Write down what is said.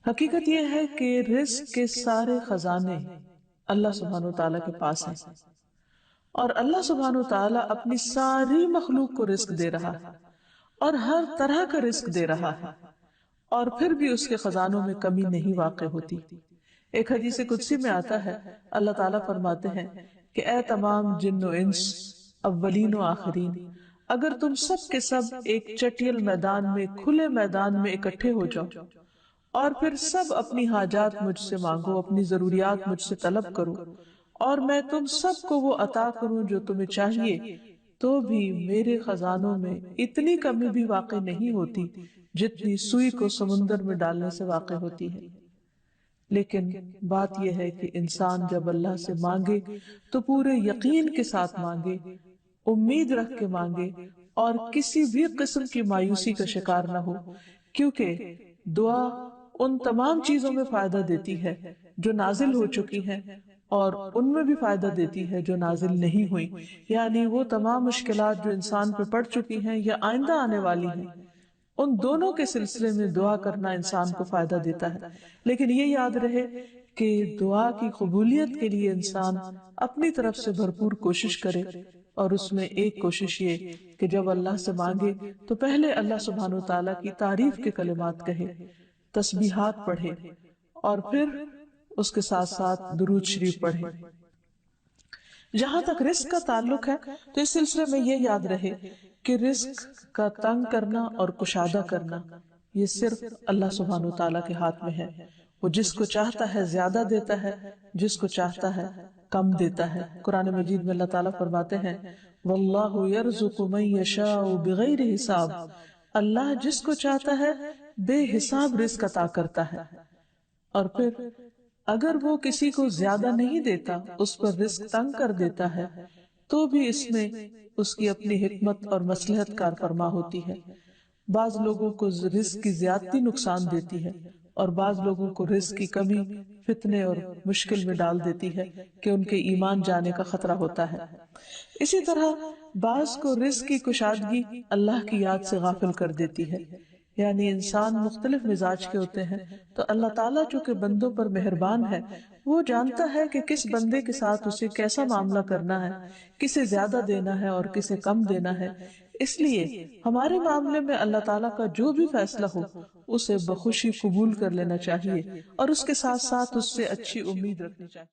حقیقت یہ ہے کہ رزق کے سارے خزانے اللہ سبحانہ و تعالیٰ کے پاس ہیں، اور اللہ سبحانہ و تعالیٰ اپنی ساری مخلوق کو رزق دے رہا ہے اور ہر طرح کا رزق دے رہا ہے، اور پھر بھی اس کے خزانوں میں کمی نہیں واقع ہوتی۔ ایک حدیث قدسی میں آتا ہے، اللہ تعالیٰ فرماتے ہیں کہ اے تمام جن و انس، اولین و آخرین، اگر تم سب کے سب ایک چٹیل میدان میں، کھلے میدان میں اکٹھے ہو جاؤ اور پھر سب اپنی حاجات مجھ سے مانگو، اپنی ضروریات مجھ سے طلب کرو، اور میں تم سب کو وہ عطا کروں جو تمہیں چاہیے، تو بھی میرے خزانوں میں اتنی کمی بھی واقع نہیں ہوتی جتنی سوئی کو سمندر میں ڈالنے سے واقع ہوتی ہے۔ لیکن بات یہ ہے کہ انسان جب اللہ سے مانگے تو پورے یقین کے ساتھ مانگے، امید رکھ کے مانگے، اور کسی بھی قسم کی مایوسی کا شکار نہ ہو، کیونکہ دعا ان تمام چیزوں میں فائدہ دیتی ہے جو نازل ہو چکی ہیں، اور ان میں بھی فائدہ دیتی ہے جو نازل نہیں ہوئی، یعنی وہ تمام مشکلات جو انسان پہ پڑ چکی ہیں یا آئندہ آنے والی ہیں، ان دونوں کے سلسلے میں دعا کرنا انسان کو فائدہ دیتا ہے۔ لیکن یہ یاد رہے کہ دعا کی قبولیت کے لیے انسان اپنی طرف سے بھرپور کوشش کرے، اور اس میں ایک کوشش یہ کہ جب اللہ سے مانگے تو پہلے اللہ سبحانہ و تعالیٰ کی تعریف کے کلمات کہے، تسبیحات پڑھے، اور پھر اس کے ساتھ ساتھ درود شریف پڑھے۔ جہاں تک رزق کا تعلق ہے تو اس سلسلے میں یہ یاد رہے کہ رزق کا تنگ کرنا اور کشادہ کرنا یہ صرف اللہ سبحانہ و تعالیٰ کے ہاتھ میں ہے۔ وہ جس کو چاہتا ہے زیادہ دیتا ہے، جس کو چاہتا ہے کم دیتا ہے۔ قرآن مجید میں اللہ تعالیٰ فرماتے ہیں واللہ یرزق من یشاء بغیر حساب، اللہ جس کو چاہتا ہے بے حساب رزق عطا کرتا ہے، اور پھر اگر وہ کسی کو زیادہ نہیں دیتا، اس پر رزق تنگ کر دیتا ہے، تو بھی اس میں اس کی اپنی حکمت اور مصلحت کار فرما ہوتی ہے۔ بعض لوگوں کو رزق کی زیادتی نقصان دیتی ہے، اور بعض لوگوں کو رزق کی کمی فتنے اور مشکل میں ڈال دیتی ہے کہ ان کے ایمان جانے کا خطرہ ہوتا ہے۔ اسی طرح بعض کو رزق کی کشادگی اللہ کی یاد سے غافل کر دیتی ہے، یعنی انسان مختلف مزاج کے ہوتے ہیں، تو اللہ تعالیٰ چونکہ بندوں پر مہربان ہے، وہ جانتا ہے کہ کس بندے کے ساتھ اسے کیسا معاملہ کرنا ہے، کسے زیادہ دینا ہے اور کسے کم دینا ہے۔ اس لیے ہمارے معاملے میں اللہ تعالیٰ کا جو بھی فیصلہ ہو اسے بخوشی قبول کر لینا چاہیے، اور اس کے ساتھ ساتھ اس سے اچھی امید رکھنی چاہیے۔